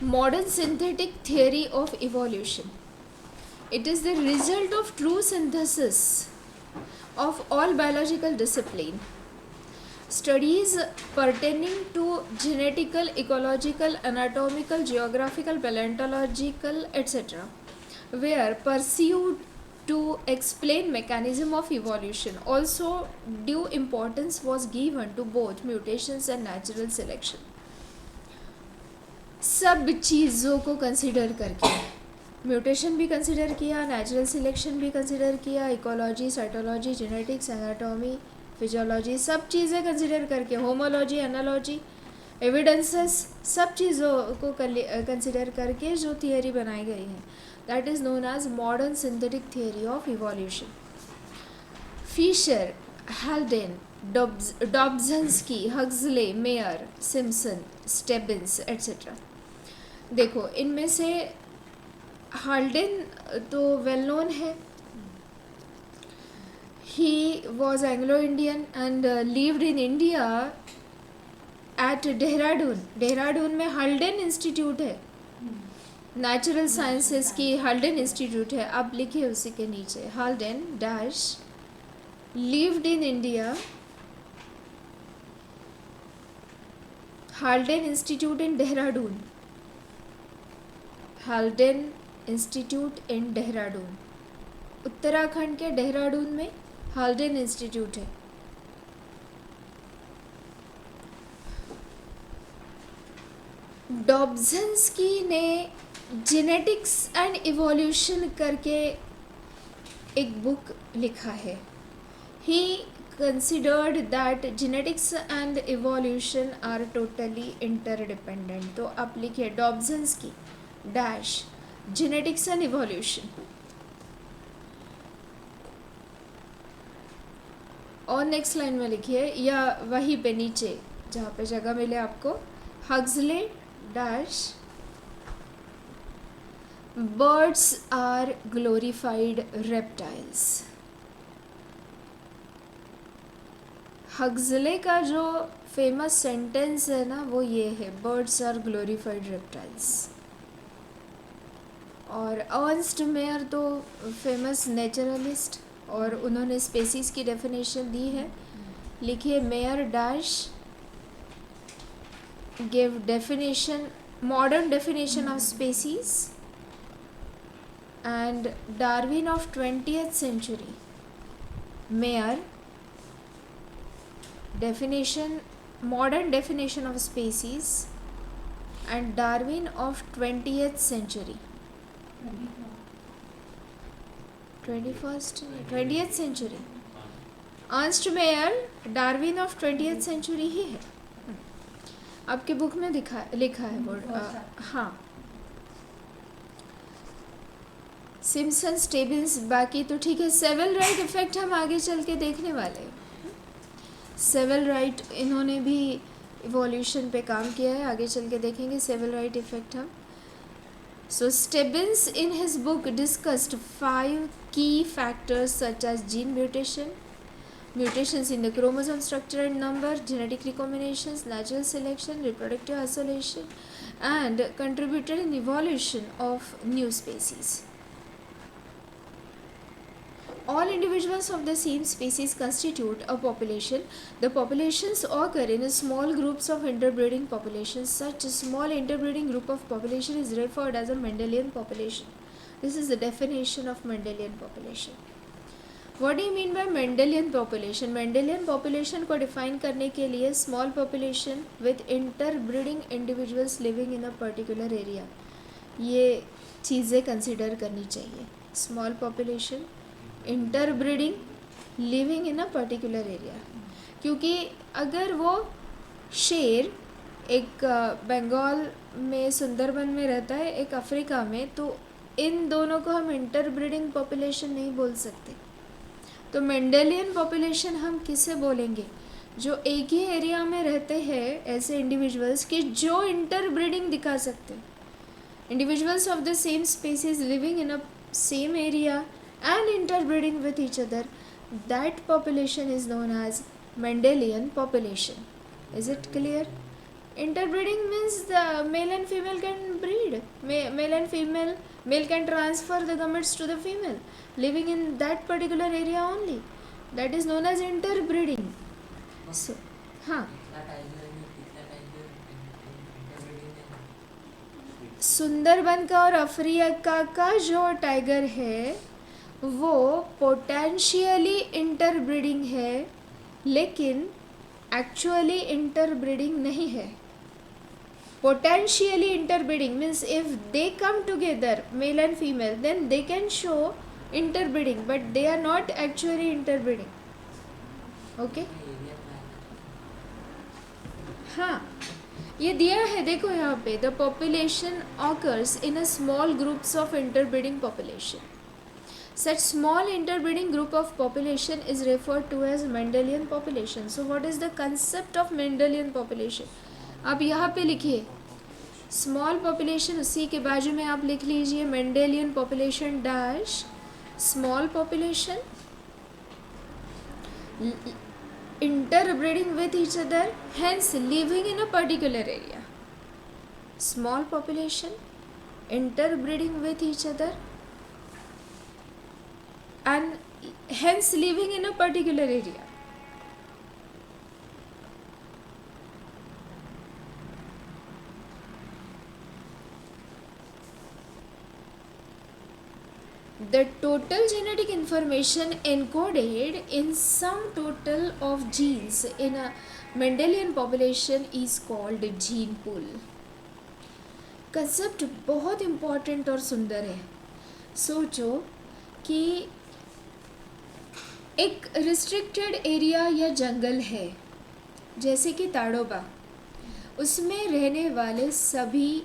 modern synthetic theory of evolution. It is the result of true synthesis of all biological discipline. Studies pertaining to genetical, ecological, anatomical, geographical, paleontological, etc. were pursued to explain mechanism of evolution. Also, due importance was given to both mutations and natural selection. सब चीज़ों को consider करके mutation भी consider किया, natural selection भी consider किया, ecology, cytology, genetics, anatomy, physiology, सब चीज़ें कंसिडर करके, होमोलॉजी, एनालॉजी, एविडेंसेस, सब चीज़ों को कंसिडर करके जो थियरी बनाई गई है, that is known as modern synthetic theory of evolution. Fisher, Haldane, Dobzhansky, Huxley, Mayr, Simpson, Stebbins etcetera. देखो, इनमें से हाल्डेन तो वेल नोन है. He was Anglo Indian and lived in India at Dehradun. Dehradun में हाल्डेन इंस्टीट्यूट है, natural sciences की Haldane institute है. आप लिखिए उसी के नीचे, Haldane dash lived in India, Haldane institute in Dehradun, Haldane institute in Dehradun. Uttarakhand के देहरादून में हाल्डेन इंस्टीट्यूट है. डॉब्झन्स्की ने जेनेटिक्स एंड इवोल्यूशन करके एक बुक लिखा है. ही considered that genetics and evolution are totally interdependent. तो आप लिखिए डॉब्झन्स्की डैश जेनेटिक्स एंड इवोल्यूशन. और नेक्स्ट लाइन में लिखिए या वहीं पे नीचे जहाँ पे जगह मिले आपको, Huxley dash birds are glorified reptiles. Huxley का जो फेमस सेंटेंस है ना, वो ये है, बर्ड्स आर ग्लोरीफाइड रेप्टाइल्स. और अर्नस्ट मेयर तो फेमस नेचुरलिस्ट, और उन्होंने स्पेसीज की डेफिनेशन दी है. लिखिए Mayr dash give definition, modern definition of species, and Darwin of 20th century. Mayr definition, modern definition of species, and Darwin of 20th century. 20th century. Ernst Mayr Darwin of 20th century ही है. आपके book में लिखा है वो. हाँ, Simpson, स्टेबिंस, बाकी तो ठीक है. सेवल राइट इफेक्ट हम आगे चल के देखने वाले हैं. सेवल राइट इन्होंने भी इवोल्यूशन पे काम किया है, आगे चल के देखेंगे सेवल राइट इफेक्ट हम. So Stebbins in his book discussed 5 key factors such as gene mutation, mutations in the chromosome structure and number, genetic recombinations, natural selection, reproductive isolation, and contributed in evolution of new species. All individuals of the same species constitute a population. The populations occur in small groups of interbreeding populations. Such a small interbreeding group of population is referred as a Mendelian population. This is the definition of Mendelian population. What do you mean by Mendelian population? Mendelian population को define करने के लिए small population with interbreeding individuals living in a particular area. ये चीज़ें consider करनी चाहिए. Small population, interbreeding, living in a particular area. क्योंकि अगर वो शेर एक बंगाल में सुंदरबन में रहता है, एक अफ्रीका में, तो इन दोनों को हम इंटरब्रीडिंग पॉपुलेशन नहीं बोल सकते. तो मेंडेलियन पॉपुलेशन हम किसे बोलेंगे? जो एक ही एरिया में रहते हैं ऐसे इंडिविजुअल्स कि जो इंटरब्रीडिंग दिखा सकते हैं. Individuals of the same species living in a same area and interbreeding with each other, that population is known as Mendelian population. Is it clear? Interbreeding means the male and female can breed. Male and female, male can transfer the gametes to the female, living in that particular area only. That is known as interbreeding. So, हाँ, सुंदरबन का और Africa का जो tiger है वो potentially interbreeding है, लेकिन actually interbreeding नहीं है. Potentially interbreeding means if they come together, male and female, then they can show interbreeding, but they are not actually interbreeding. Okay? हाँ, ये दिया है, देखो यहाँ पे, the population occurs in a small groups of interbreeding population. Such small interbreeding group of population is referred to as Mendelian population. So what is the concept of Mendelian population? आप यहाँ पे लिखिए स्मॉल पॉपुलेशन, उसी के बाजू में आप लिख लीजिए Mendelian population dash small population interbreeding with each other, hence living in a particular area. Small population interbreeding with each other and hence living in a particular area. The total genetic information encoded in sum total of genes in a Mendelian population is called gene pool. Concept बहुत important और सुंदर है. सोचो कि एक restricted area या जंगल है जैसे कि ताड़ोबा, उसमें रहने वाले सभी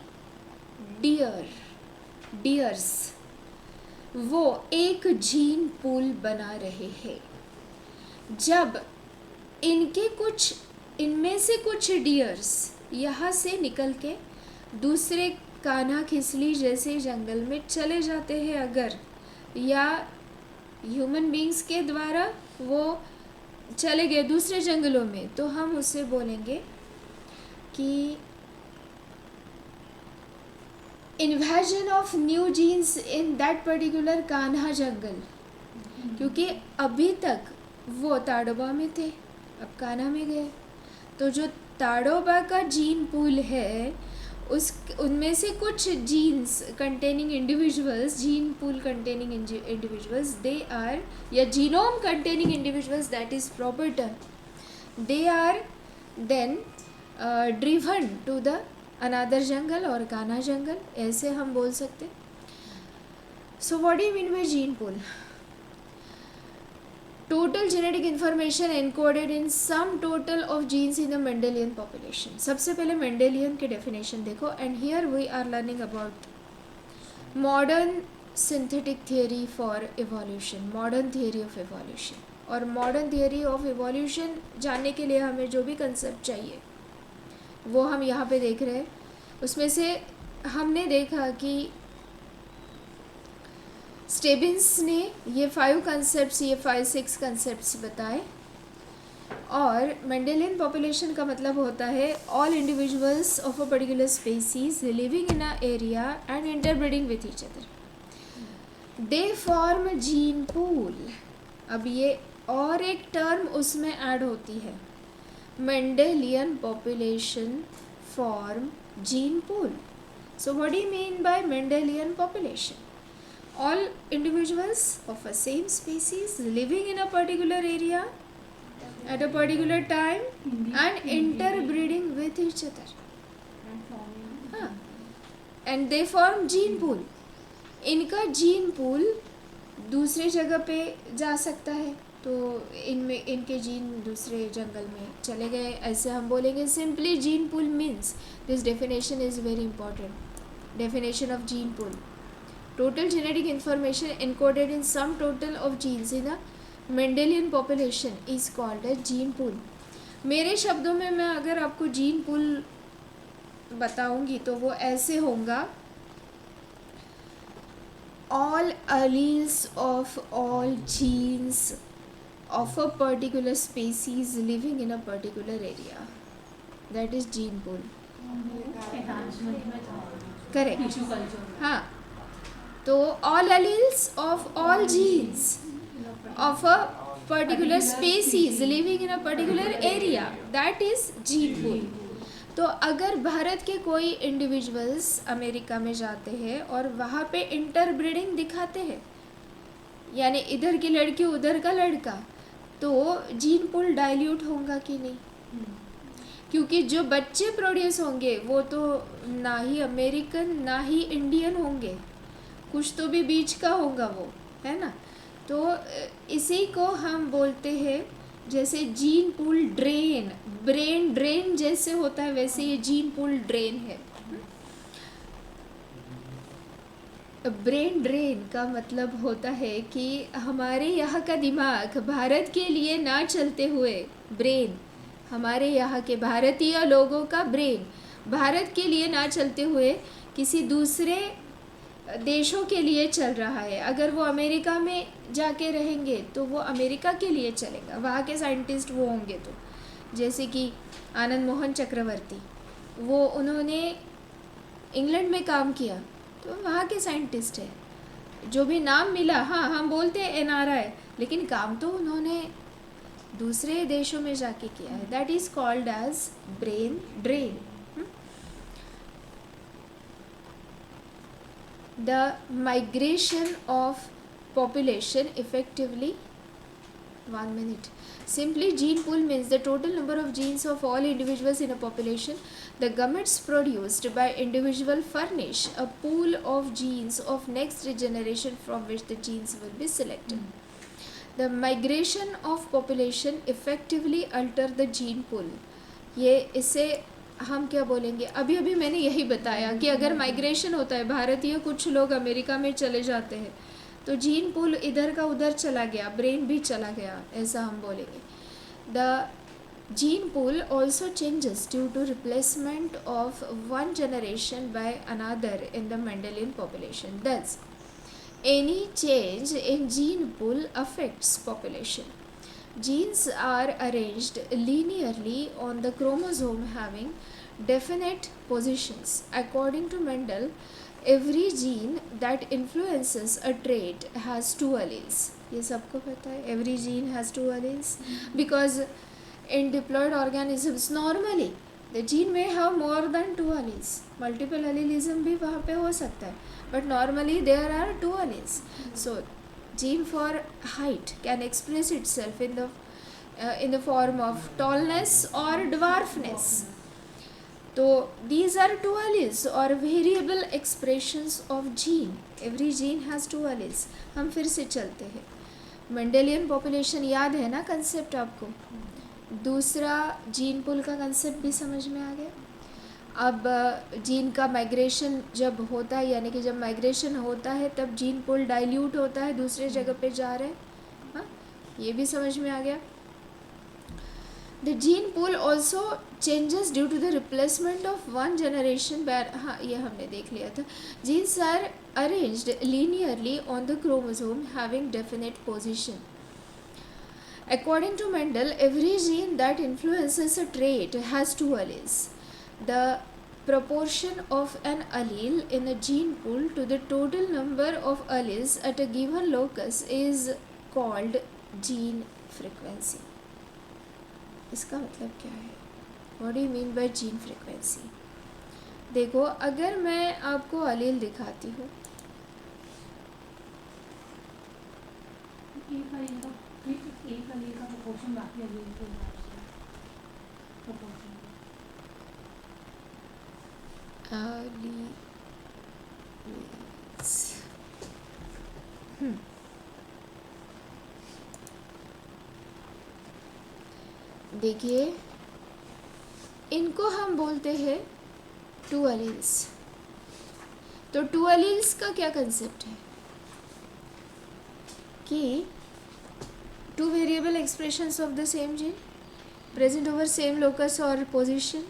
डियर्स वो एक जीन पूल बना रहे हैं. जब इनमें से कुछ डियर्स यहाँ से निकल के दूसरे कान्हा खिसली जैसे जंगल में चले जाते हैं अगर, या ह्यूमन बींग्स के द्वारा वो चले गए दूसरे जंगलों में, तो हम उससे बोलेंगे कि invasion of new genes in that particular Kanha jungle. क्योंकि अभी तक वो ताड़ोबा में थे, अब कान्हा में गए, तो जो ताड़ोबा का जीन पूल है उनमें से कुछ genes containing individuals, gene pool containing individuals, they are, या genome containing individuals, that is proper term, they are then driven to the another jungle और कान्हा जंगल, ऐसे हम बोल सकते. So what do you mean by gene pool? Total genetic information encoded in sum total of genes in the Mendelian population. सबसे पहले Mendelian के definition देखो, and here we are learning about modern synthetic theory for evolution, modern theory of evolution. और modern theory of evolution जानने के लिए हमें जो भी कंसेप्ट चाहिए वो हम यहाँ पे देख रहे हैं. उसमें से हमने देखा कि स्टेबिन्स ने ये 5 कंसेप्ट्स, ये 5-6 कंसेप्ट्स बताए. और मेंडेलियन पॉपुलेशन का मतलब होता है all individuals of a particular species living in a area and interbreeding with each other, they form gene pool. अब ये और एक टर्म उसमें ऐड होती है, Mendelian population form gene pool. So what do you mean by Mendelian population? All individuals of a same species living in a particular area at a particular time and interbreeding with each other. And they form gene pool. इनका gene pool दूसरे जगह पे जा सकता है, तो इनमें इनके जीन दूसरे जंगल में चले गए, ऐसे हम बोलेंगे. Simply gene pool means, this definition is very important. Definition of gene pool: total genetic information encoded in sum total of genes in a Mendelian population is called as gene pool. मेरे शब्दों में मैं अगर आपको gene pool बताऊंगी तो वो ऐसे होगा: all alleles of all genes of a particular species living in a particular area, that is gene pool. Correct, हाँ. तो all alleles of all genes of a particular species living in a particular area, that is gene pool. तो अगर भारत के कोई individuals America में जाते हैं और वहाँ पे इंटरब्रीडिंग दिखाते हैं, यानी इधर की लड़की उधर का लड़का, तो जीन पूल डाइल्यूट होगा कि नहीं? क्योंकि जो बच्चे प्रोड्यूस होंगे वो तो ना ही अमेरिकन ना ही इंडियन होंगे, कुछ तो भी बीच का होगा वो, है ना. तो इसी को हम बोलते हैं, जैसे gene pool drain, brain drain जैसे होता है वैसे ये जीन पूल ड्रेन है. ब्रेन ड्रेन का मतलब होता है कि हमारे यहाँ का दिमाग भारत के लिए ना चलते हुए, ब्रेन हमारे यहाँ के भारतीय लोगों का ब्रेन भारत के लिए ना चलते हुए किसी दूसरे देशों के लिए चल रहा है. अगर वो अमेरिका में जाके रहेंगे तो वो अमेरिका के लिए चलेगा, वहाँ के साइंटिस्ट वो होंगे. तो जैसे कि आनंद मोहन चक्रवर्ती, वो उन्होंने इंग्लैंड में काम किया, तो वहाँ के साइंटिस्ट है. जो भी नाम मिला, हाँ हम बोलते हैं NRI, लेकिन काम तो उन्होंने दूसरे देशों में जाके किया है. That is called as brain drain. The migration of population effectively, 1 minute. Simply, gene pool means the total number of genes of all individuals in a population. The gametes produced by individual furnish a pool of genes of next generation from which the genes will be selected. The migration of population effectively alter the gene pool. ये इसे हम क्या बोलेंगे, अभी अभी मैंने यही बताया कि अगर माइग्रेशन होता है, भारतीय कुछ लोग अमेरिका में चले जाते हैं, तो जीन पूल इधर का उधर चला गया, ब्रेन भी चला गया, ऐसा हम बोलेंगे. The gene pool also changes due to replacement of one generation by another in the Mendelian population. दस any change in gene pool affects population. Genes are arranged linearly on the chromosome having definite positions. According to Mendel, every gene that influences a trait has 2 alleles. ये सबको पता है, every gene has 2 alleles. Because in diploid organisms normally the gene may have more than 2 alleles. Multiple allelism भी वहाँ पे हो सकता है, but normally there are 2 alleles. So gene for height can express itself in the form of tallness or dwarfness. So these are 2 alleles or variable expressions of gene. Every gene has 2 alleles. हम फिर से चलते हैं. Mendelian population याद है ना concept आपको? दूसरा जीन पूल का कंसेप्ट भी समझ में आ गया. अब जीन का माइग्रेशन जब होता है, यानी कि जब माइग्रेशन होता है तब जीन पूल डाइल्यूट होता है, दूसरे जगह पे जा रहे हैं. हाँ, ये भी समझ में आ गया. The gene pool also changes due to the replacement of one generation by, हाँ ये हमने देख लिया था. Genes are arranged linearly on the chromosome having definite position. According to Mendel, every gene that influences a trait has 2 alleles. The proportion of an allele in a gene pool to the total number of alleles at a given locus is called gene frequency. इसका मतलब क्या है? What do you mean by gene frequency? देखो, अगर मैं आपको allele दिखाती हूँ, एक allele का proportion बाकी allele के हिसाब से proportion. देखिए, इनको हम बोलते हैं 2 alleles. तो 2 alleles का क्या कंसेप्ट है कि 2 variable expressions of the same gene present over same locus or position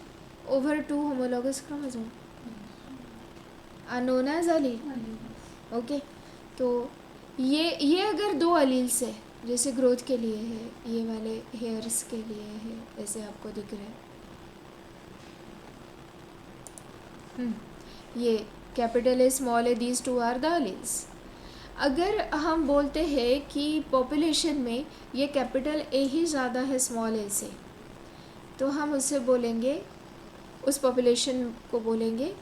over 2 homologous chromosome are known as allele. Okay, तो ये अगर 2 alleles है, जैसे ग्रोथ के लिए है, ये वाले हेयर्स के लिए है, ऐसे आपको दिख रहा है. ये capital A small A, these two are the alleles. अगर हम बोलते हैं कि पॉपुलेशन में ये कैपिटल ए ही ज़्यादा है स्मॉल ए से, तो हम उससे बोलेंगे, उस पॉपुलेशन को बोलेंगे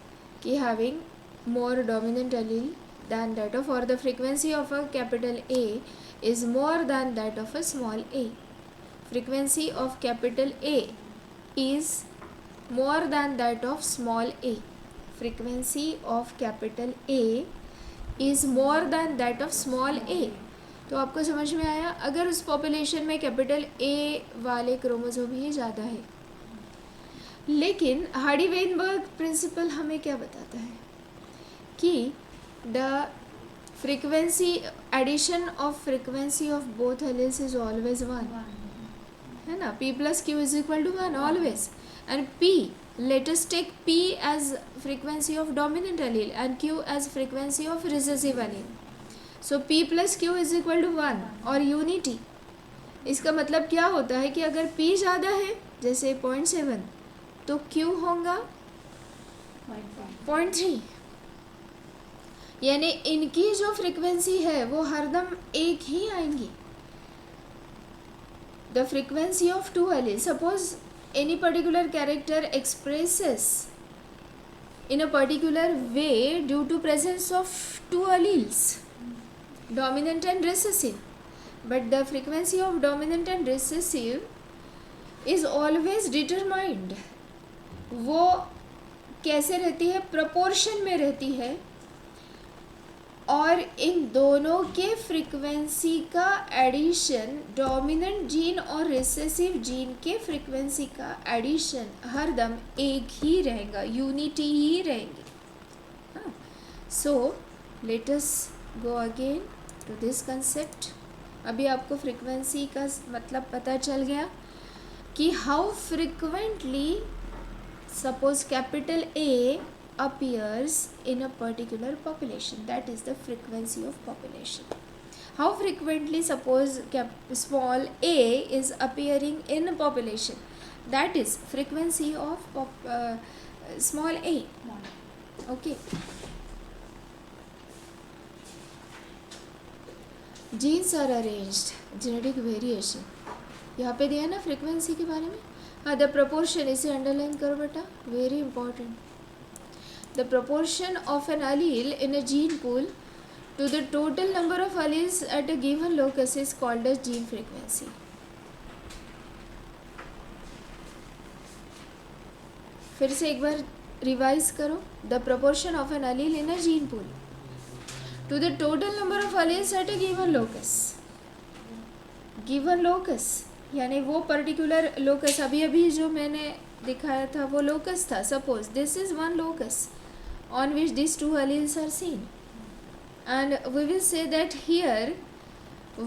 कि having more dominant allele than that of, और the frequency of a capital A is more than that of a small a. Frequency of capital A is more than that of small a. Frequency of capital A is more than that of small a. तो आपको समझ में आया, अगर उस population में capital A वाले chromosome ही ज़्यादा है. लेकिन हार्डी-वेइनबर्ग प्रिंसिपल हमें क्या बताता है कि the frequency addition of frequency of both alleles is always 1, है ना. p plus Q is equal to 1 always. And P, let us take P as frequency of dominant allele and Q as frequency of recessive allele. So P plus Q is equal to 1 और unity. इसका मतलब क्या होता है कि अगर P ज़्यादा है जैसे 0.7 तो Q होगा 0.3. यानी इनकी जो फ्रीक्वेंसी है वो हरदम एक ही आएंगी. The frequency of two alleles, suppose any particular character expresses in a particular way due to presence of two alleles, dominant and recessive, but the frequency of dominant and recessive is always determined. वो कैसे रहती है, proportion में रहती है, और इन दोनों के फ्रीक्वेंसी का एडिशन, डोमिनेंट जीन और रिसेसिव जीन के फ्रीक्वेंसी का एडिशन हरदम एक ही रहेगा, यूनिटी ही रहेगी. हाँ, so let us go again to this concept. अभी आपको फ्रीक्वेंसी का मतलब पता चल गया कि how frequently suppose capital A appears in a particular population, that is the frequency of population. How frequently suppose small a is appearing in a population, that is frequency of small a. Okay. Genes are arranged, genetic variation. यहाँ पे दिया ना frequency के बारे में. हाँ, the proportion, इसे underline करो बेटा, very important. The proportion of an allele in a gene pool to the total number of alleles at a given locus is called as gene frequency. फिर से एक बार रिवाइज करो. The proportion of an allele in a gene pool to the total number of alleles at a given locus. Given locus यानी वो particular locus, अभी अभी जो मैंने दिखाया था वो लोकस था. Suppose this is one locus on which these two alleles are seen, and we will say that here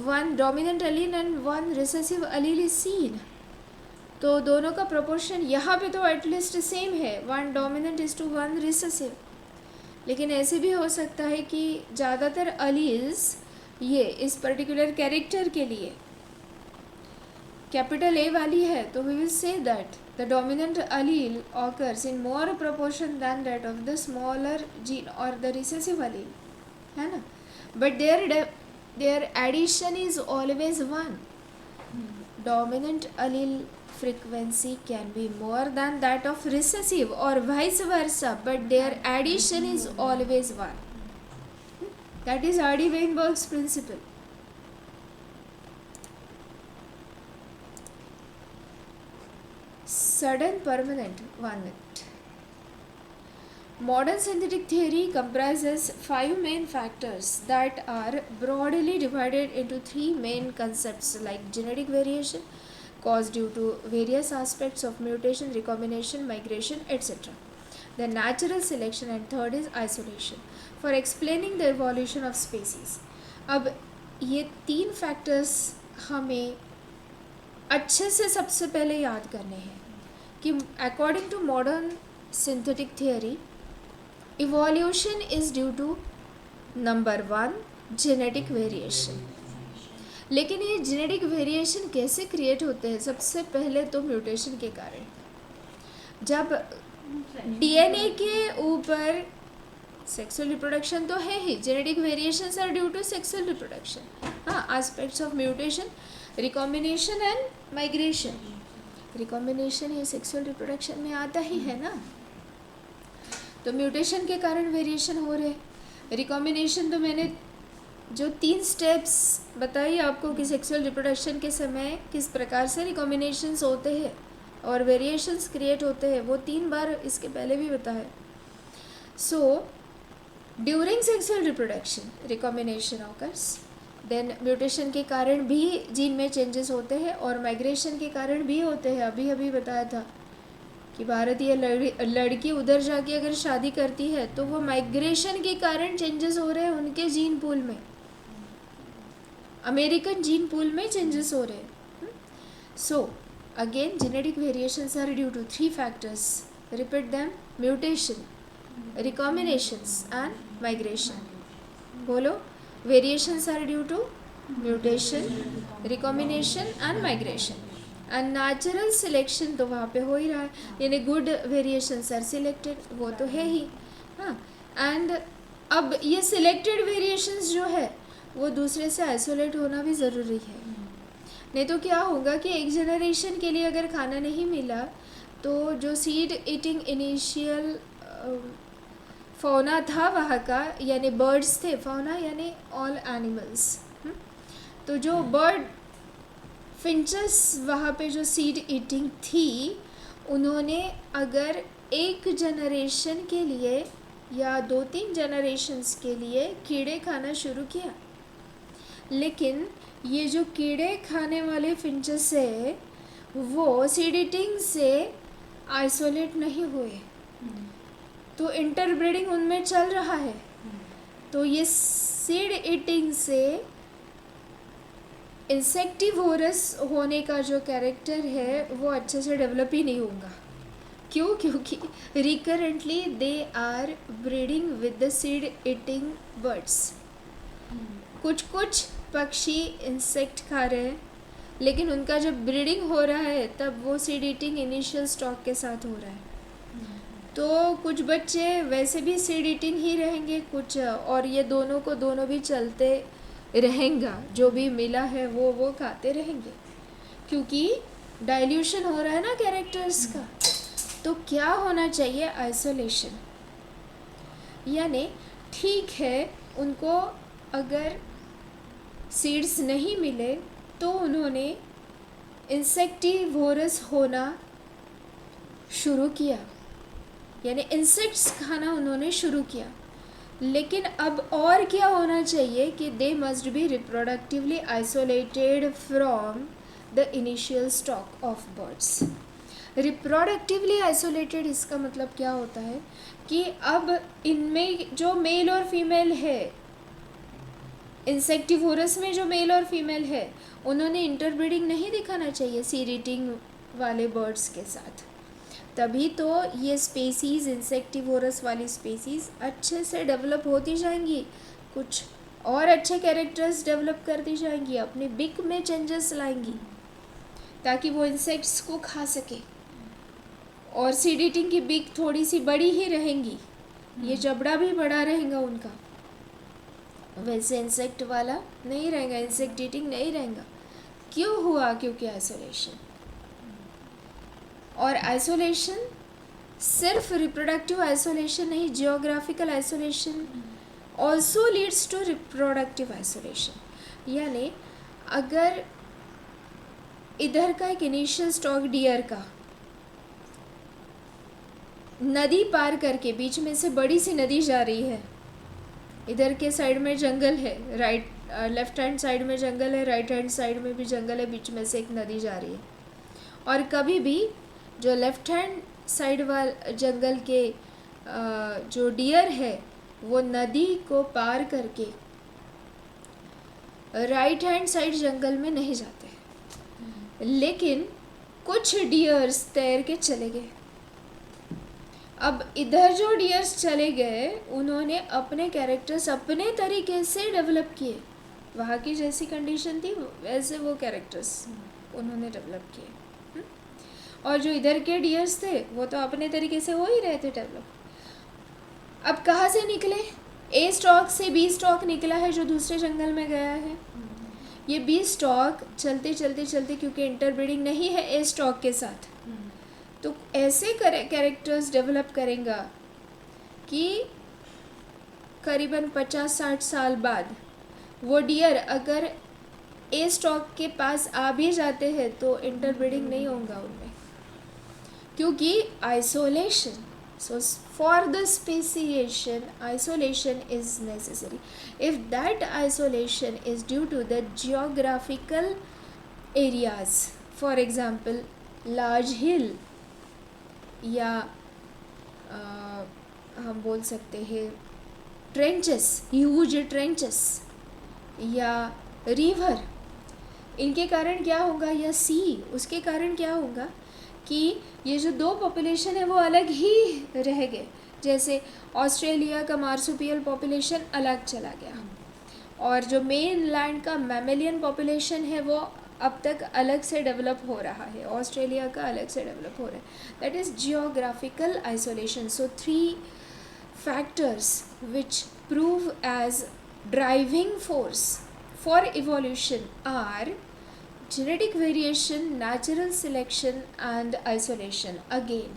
one dominant allele and one recessive allele is seen. तो दोनों का proportion यहाँ पे तो एटलीस्ट सेम है, one dominant is to one recessive. लेकिन ऐसे भी हो सकता है कि ज़्यादातर alleles ये इस पर्टिकुलर कैरेक्टर के लिए कैपिटल ए वाली है, तो we will say that the dominant allele occurs in more proportion than that of the smaller gene or the recessive allele, है ना. But their addition is always 1. Dominant allele frequency can be more than that of recessive or vice versa, but their addition is always 1. That is Hardy-Weinberg's principle. Sudden permanent, 1 minute. Modern synthetic theory comprises 5 main factors that are broadly divided into 3 main concepts like genetic variation caused due to various aspects of mutation, recombination, migration, etc. Then natural selection, and third is isolation for explaining the evolution of species. अब ये 3 factors हमें अच्छे से सबसे पहले याद करने हैं कि according to modern synthetic theory evolution is due to number 1 genetic variation. लेकिन ये जेनेटिक वेरिएशन कैसे क्रिएट होते हैं? सबसे पहले तो म्यूटेशन के कारण. जब डीएनए के ऊपर सेक्सुअल रिप्रोडक्शन तो है ही, genetic variations are due to sexual reproduction. हाँ, aspects of mutation, recombination and migration. Recombination ये सेक्सुअल रिप्रोडक्शन में आता ही है ना. तो म्यूटेशन के कारण वेरिएशन हो रहे. रिकॉम्बिनेशन तो मैंने जो 3 स्टेप्स बताई आपको कि सेक्सुअल रिप्रोडक्शन के समय किस प्रकार से रिकॉम्बिनेशंस होते हैं और वेरिएशंस क्रिएट होते हैं, वो 3 बार इसके पहले भी बताया. So during sexual reproduction recombination occurs, then mutation के कारण भी जीन में चेंजेस होते हैं और माइग्रेशन के कारण भी होते हैं. अभी अभी बताया था कि भारतीय लड़की उधर जाके अगर शादी करती है तो वो माइग्रेशन के कारण चेंजेस हो रहे हैं उनके जीन पूल में, अमेरिकन जीन पूल में चेंजेस हो रहे हैं. So again genetic variations are due to 3 factors. Repeat them: mutation, recombinations and migration. बोलो. variations are due to mutation, recombination and migration. and natural selection तो वहाँ पे हो ही रहा है, यानी good variations are selected, वो तो है ही. हाँ, and अब ये selected variations जो है वो दूसरे से isolate होना भी ज़रूरी है. नहीं तो क्या होगा कि एक जनरेशन के लिए अगर खाना नहीं मिला तो जो सीड ईटिंग इनिशियल फौना था वहाँ का, यानी बर्ड्स थे, फौना यानी ऑल एनिमल्स, तो जो बर्ड फिंचेस वहाँ पे जो सीड ईटिंग थी, उन्होंने अगर एक जनरेशन के लिए या 2-3 जनरेशन्स के लिए कीड़े खाना शुरू किया, लेकिन ये जो कीड़े खाने वाले फिंचेस है वो सीड ईटिंग से आइसोलेट नहीं हुए, तो इंटरब्रीडिंग उनमें चल रहा है. तो ये सीड ईटिंग से इंसेक्टिवोरस होने का जो कैरेक्टर है वो अच्छे से डेवलप ही नहीं होगा. क्यों? क्योंकि recurrently they are breeding with the seed eating birds. कुछ पक्षी इंसेक्ट खा रहे हैं, लेकिन उनका जब ब्रीडिंग हो रहा है तब वो सीड ईटिंग इनिशियल स्टॉक के साथ हो रहा है. तो कुछ बच्चे वैसे भी सीड ईटिंग ही रहेंगे कुछ, और ये दोनों को दोनों भी चलते रहेंगा, जो भी मिला है वो खाते रहेंगे, क्योंकि डाइल्यूशन हो रहा है ना कैरेक्टर्स का. तो क्या होना चाहिए? आइसोलेशन. यानी ठीक है, उनको अगर सीड्स नहीं मिले तो उन्होंने इंसेक्टिवोरस होना शुरू किया, यानी इंसेक्ट्स खाना उन्होंने शुरू किया. लेकिन अब और क्या होना चाहिए कि they must be reproductively isolated from the initial stock of birds. Reproductively isolated इसका मतलब क्या होता है कि अब इनमें जो मेल और फीमेल है, इंसेक्टिवोरस में जो मेल और फीमेल है, उन्होंने इंटरब्रीडिंग नहीं दिखाना चाहिए सीड ईटिंग वाले बर्ड्स के साथ. तभी तो ये स्पेसीज़, इंसेक्टिवोरस वाली स्पेसीज़ अच्छे से डेवलप होती जाएंगी, कुछ और अच्छे कैरेक्टर्स डेवलप करती जाएंगी, अपने बिक में चेंजेस लाएंगी ताकि वो इंसेक्ट्स को खा सके. और सीड ईटिंग की बिक थोड़ी सी बड़ी ही रहेंगी, ये जबड़ा भी बड़ा रहेगा उनका, वैसे इंसेक्ट वाला नहीं रहेगा, इंसेक्ट ईटिंग नहीं रहेगा. क्यों हुआ? क्योंकि आइसोलेशन. और आइसोलेशन सिर्फ रिप्रोडक्टिव आइसोलेशन नहीं, geographical isolation also leads to reproductive isolation. यानी अगर इधर का एक इनिशियल स्टॉक डियर का नदी पार करके, बीच में से बड़ी सी नदी जा रही है, इधर के साइड में जंगल है, लेफ्ट हैंड साइड में जंगल है, राइट हैंड साइड में भी जंगल है, बीच में से एक नदी जा रही है. और कभी भी जो लेफ्ट हैंड साइड वाले जंगल के जो डियर है वो नदी को पार करके राइट हैंड साइड जंगल में नहीं जाते, लेकिन कुछ डियर्स तैर के चले गए. अब इधर जो डियर्स चले गए उन्होंने अपने कैरेक्टर्स अपने तरीके से डेवलप किए, वहाँ की जैसी कंडीशन थी वैसे वो कैरेक्टर्स उन्होंने डेवलप किए. और जो इधर के डियर्स थे वो तो अपने तरीके से हो ही रहे थे डेवलप। अब कहाँ से निकले? ए स्टॉक से बी स्टॉक निकला है जो दूसरे जंगल में गया है। ये बी स्टॉक चलते चलते चलते, क्योंकि इंटरब्रीडिंग नहीं है ए स्टॉक के साथ, तो ऐसे कैरेक्टर्स डेवलप करेगा कि करीबन 50-60 साल बाद वो डियर अगर ए स्टॉक के पास आ भी जाते हैं तो इंटरब्रीडिंग नहीं होगा उनमें, क्योंकि isolation, so for the speciation isolation is necessary. If that isolation is due to the geographical areas, for example large hill, या हम बोल सकते हैं ट्रेंचेस, ह्यूज ट्रेंचेस, या रिवर, इनके कारण क्या होगा, या सी, उसके कारण क्या होगा कि ये जो दो पॉपुलेशन है वो अलग ही रह गए। जैसे ऑस्ट्रेलिया का मार्सुपियल पॉपुलेशन अलग चला गया और जो मेन लैंड का मैमेलियन पॉपुलेशन है वो अब तक अलग से डेवलप हो रहा है, ऑस्ट्रेलिया का अलग से डेवलप हो रहा है। That is geographical isolation. So 3 factors which prove as driving force for evolution are genetic variation, natural selection and isolation. Again,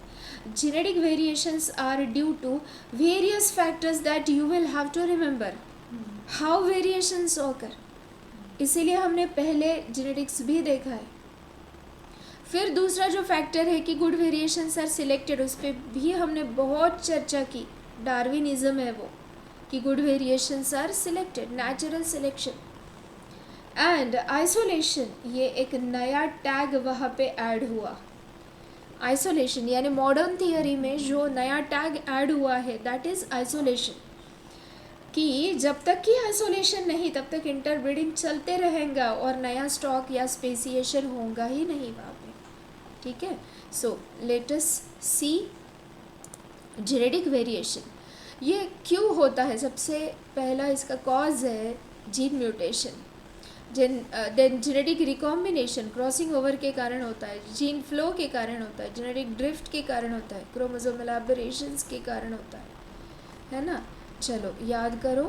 genetic variations are due to various factors that you will have to remember how variations occur. इसीलिए हमने पहले genetics भी देखा है। फिर दूसरा जो factor है कि गुड वेरिएशंस आर सिलेक्टेड, उस पर भी हमने बहुत चर्चा की, डार्विनिज्म है वो, कि good variations are selected, natural selection and isolation. ये एक नया टैग वहाँ पे ऐड हुआ, आइसोलेशन, यानी मॉडर्न थियोरी में जो नया टैग ऐड हुआ है दैट इज़ आइसोलेशन, कि जब तक कि आइसोलेशन नहीं तब तक इंटरब्रीडिंग चलते रहेगा और नया स्टॉक या स्पेसिएशन होगा ही नहीं वहाँ पे। ठीक है, so let us see genetic variation. ये क्यों होता है? सबसे पहला इसका कॉज है gene mutation, then genetic recombination crossing over के कारण होता है, जीन फ्लो के कारण होता है, जेनेटिक ड्रिफ्ट के कारण होता है, क्रोमोसोमल एबरेशंस के कारण होता है ना। चलो याद करो,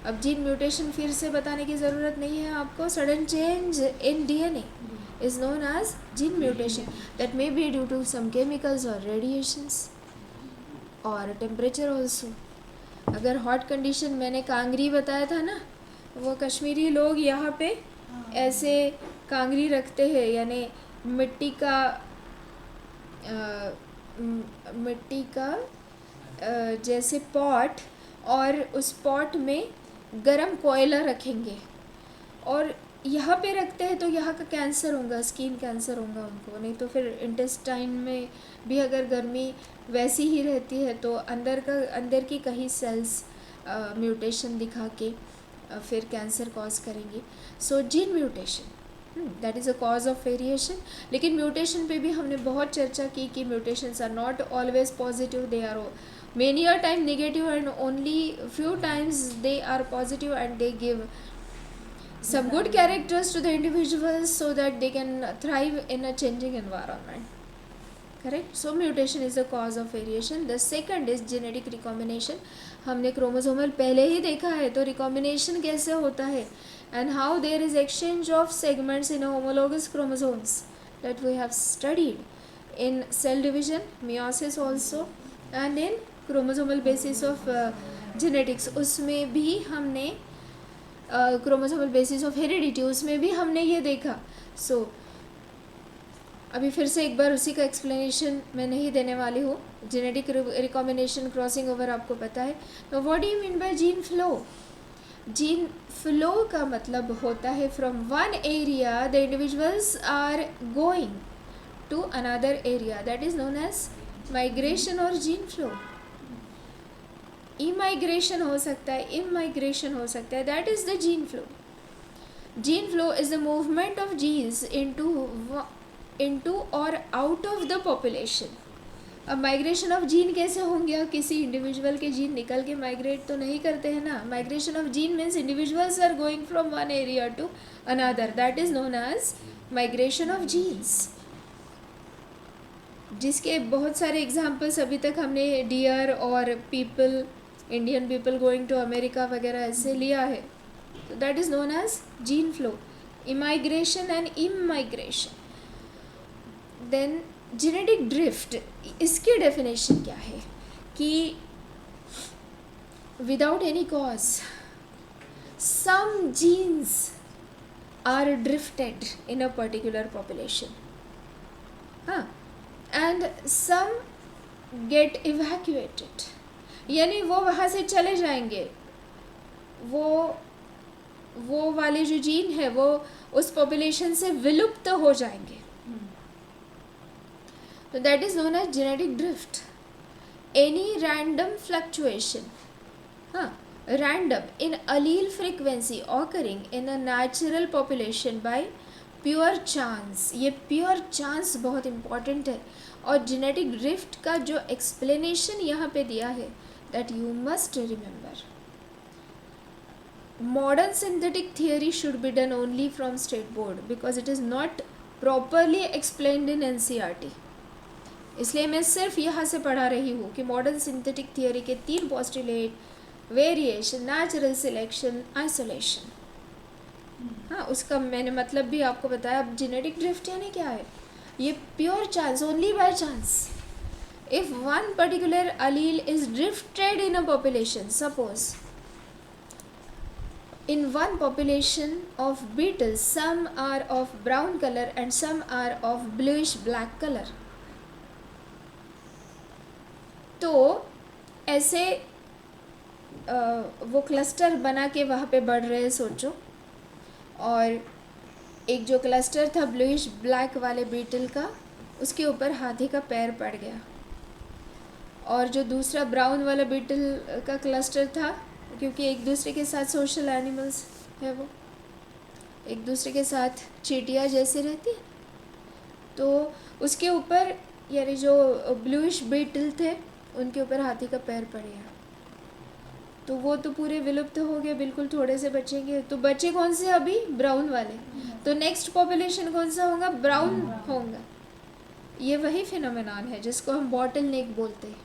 अब जीन म्यूटेशन फिर से बताने की ज़रूरत नहीं है आपको। Sudden change in DNA is known as gene mutation that may be due to some chemicals और रेडिएशंस और टेम्परेचर ऑल्सो। अगर हॉट कंडीशन, मैंने कांगरी बताया था ना, वो कश्मीरी लोग यहाँ पे ऐसे कांगरी रखते हैं, यानी मिट्टी का जैसे पॉट, और उस पॉट में गरम कोयला रखेंगे और यहाँ पे रखते हैं तो यहाँ का कैंसर होगा, स्किन कैंसर होगा उनको, नहीं तो फिर इंटेस्टाइन में भी अगर गर्मी वैसी ही रहती है तो अंदर की कहीं सेल्स म्यूटेशन दिखा के फिर कैंसर कॉज करेंगी। So gene mutation that is a cause of variation. लेकिन म्यूटेशन पे भी हमने बहुत चर्चा की कि mutations are not always positive, they are many a time negative and only few times they are positive, and they give some good characters to the individuals so that they can thrive in a changing environment. Correct? So mutation is the cause of variation. The second is genetic recombination. हमने chromosomal पहले ही देखा है, तो recombination कैसे होता है and how there is exchange of segments in a homologous chromosomes that we have studied in cell division, meiosis also, and in chromosomal basis of genetics, उसमें भी हमने क्रोमोसोमल बेसिस ऑफ हेरिडिटी, उसमें भी हमने ये देखा। सो अभी फिर से एक बार उसी का एक्सप्लेनेशन मैं नहीं देने वाली हूँ। जेनेटिक रिकॉम्बिनेशन, क्रॉसिंग ओवर आपको पता है। तो what do you mean by gene flow? Gene flow का मतलब होता है from one area the individuals are going to another area, that is known as migration और जीन फ्लो। इमाइग्रेशन हो सकता है, इमाइग्रेशन हो सकता है, that is the gene flow. Gene flow is the movement of genes into और out of the population. अब migration of gene कैसे होंगे? किसी इंडिविजुअल के जीन निकल के माइग्रेट तो नहीं करते हैं ना। Migration of gene means individuals are going from one area to another, that is known as migration of genes. जिसके बहुत सारे एग्जांपल्स अभी तक हमने डियर और people, Indian people going to America वगैरह ऐसे लिया है. तो that is known as gene flow, immigration and immigration. Then genetic drift, इसकी डेफिनेशन क्या है कि without any cause some genes are drifted in a particular population, and some get evacuated, यानी वो वहाँ से चले जाएंगे, वो वाले जो जीन है वो उस पॉपुलेशन से विलुप्त हो जाएंगे. तो that is known as genetic drift. Any random fluctuation, random in allele frequency occurring in a natural population by pure chance. ये pure chance बहुत important है. और genetic drift का जो explanation यहाँ पे दिया है, that you must remember. Modern synthetic theory should be done only from state board because it is not properly explained in NCERT. इसलिए मैं सिर्फ यहाँ से पढ़ा रही हूँ कि मॉडर्न सिंथेटिक थियोरी के 3 postulate, variation, natural selection, isolation. हाँ, उसका मैंने मतलब भी आपको बताया. अब जेनेटिक ड्रिफ्ट यानी क्या है? ये pure chance, only by chance. If one particular allele is drifted in a population, suppose in one population of beetles some are of brown color and some are of bluish black color. तो ऐसे वो cluster बना के वहाँ पे बढ़ रहे हैं, सोचो. और एक जो क्लस्टर था ब्लूइश ब्लैक वाले बीटल का, उसके ऊपर हाथी का पैर पड़ गया. और जो दूसरा ब्राउन वाला बीटल का क्लस्टर था, क्योंकि एक दूसरे के साथ सोशल एनिमल्स है, वो एक दूसरे के साथ चींटियाँ जैसे रहती है, तो उसके ऊपर यानी जो ब्लूइश बीटल थे उनके ऊपर हाथी का पैर पड़ गया. तो वो तो पूरे विलुप्त हो गए, बिल्कुल थोड़े से बचेंगे. तो बचे कौन से अभी? ब्राउन वाले. तो नेक्स्ट पॉपुलेशन कौन सा होगा? ब्राउन होगा. ये वही फिनोमेनन है जिसको हम बॉटल नेक बोलते हैं,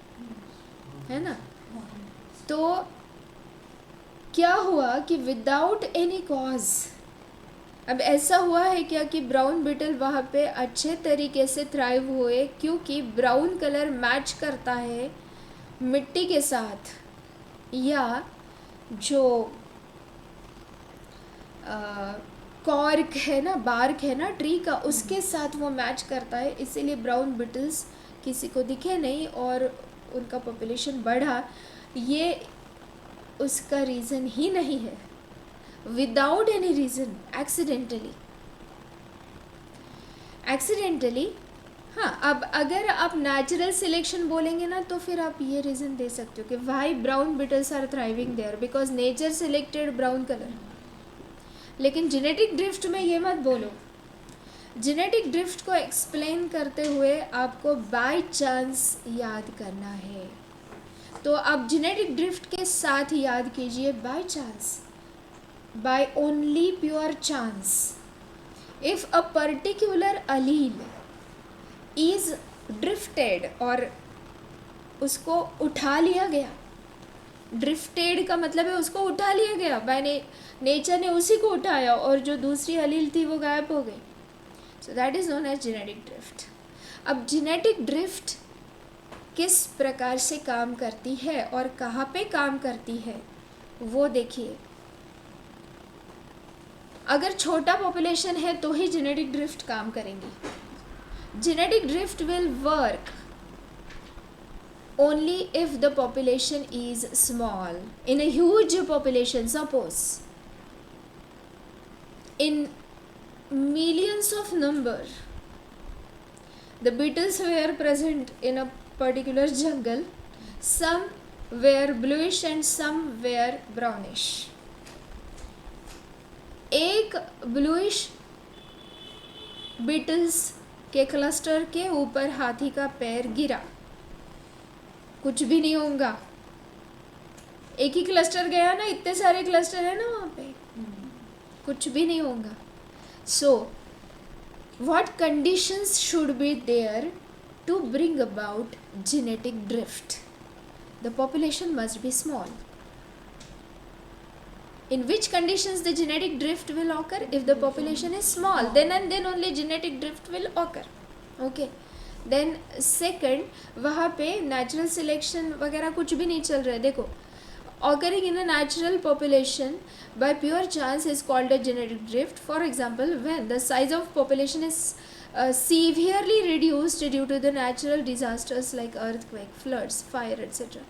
है ना. तो क्या हुआ कि विदाउट एनी कॉज, अब ऐसा हुआ है क्या कि ब्राउन बीटल वहाँ पे अच्छे तरीके से थ्राइव हुए क्योंकि ब्राउन कलर मैच करता है मिट्टी के साथ, या जो कॉर्क है ना, बार्क है ना ट्री का, उसके साथ वो मैच करता है. इसीलिए ब्राउन बीटल्स किसी को दिखे नहीं और उनका पॉपुलेशन बढ़ा. ये उसका रीज़न ही नहीं है, विदाउट एनी रीज़न, एक्सीडेंटली. हाँ, अब अगर आप नेचुरल सिलेक्शन बोलेंगे ना तो फिर आप ये रीज़न दे सकते हो कि why brown beetles are thriving there, because nature selected brown colour. लेकिन जेनेटिक ड्रिफ्ट में ये मत बोलो. जेनेटिक ड्रिफ्ट को एक्सप्लेन करते हुए आपको बाय चांस याद करना है. तो आप जेनेटिक ड्रिफ्ट के साथ याद कीजिए by chance, by only pure chance. If a particular allele is drifted, और उसको उठा लिया गया. ड्रिफ्टेड का मतलब है उसको उठा लिया गया, बाय नेचर ने उसी को उठाया और जो दूसरी अलील थी वो गायब हो गई. So that is known as genetic drift. अब जेनेटिक ड्रिफ्ट किस प्रकार से काम करती है और कहाँ पे काम करती है वो देखिए. अगर छोटा पॉपुलेशन है तो ही जेनेटिक ड्रिफ्ट काम करेंगी. Genetic drift will work only if the population is small. In a huge population, suppose in millions of number the beetles were present in a particular jungle, some were bluish and some were brownish. एक bluish Beatles के cluster के ऊपर हाथी का पैर गिरा, कुछ भी नहीं होगा. एक ही क्लस्टर गया ना, इतने सारे क्लस्टर है ना वहाँ पे, कुछ भी नहीं होगा. So what conditions should be there to bring about genetic drift, the population must be small. In which conditions the genetic drift will occur? If the population is small, then and then only genetic drift will occur. Okay. Then second, वहाँ पे natural selection वगैरह कुछ भी नहीं चल रहा है. देखो, occurring in a natural population by pure chance is called a genetic drift. For example, when the size of population is severely reduced due to the natural disasters like earthquake, floods, fire, etc.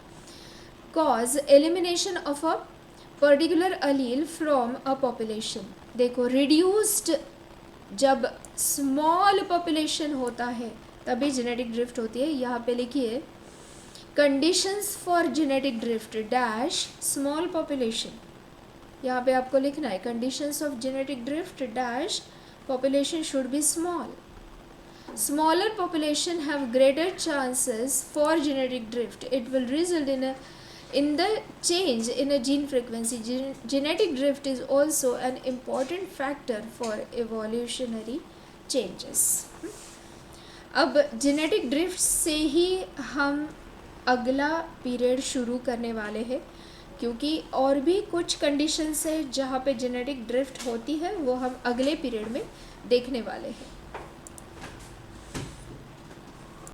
cause elimination of a particular allele from a population. देखो, reduced जब small population होता है तभी genetic drift होती है. यहाँ पे लिखिए conditions for genetic drift dash small population. यहाँ पे आपको लिखना है conditions of genetic drift dash population should be small. Smaller population have greater chances for genetic drift. It will result in the change in a gene frequency. Genetic drift is also an important factor for evolutionary changes. अब genetic drift से ही हम अगला period शुरू करने वाले हैं, क्योंकि और भी कुछ कंडीशंस है जहाँ पे जेनेटिक ड्रिफ्ट होती है, वो हम अगले पीरियड में देखने वाले हैं.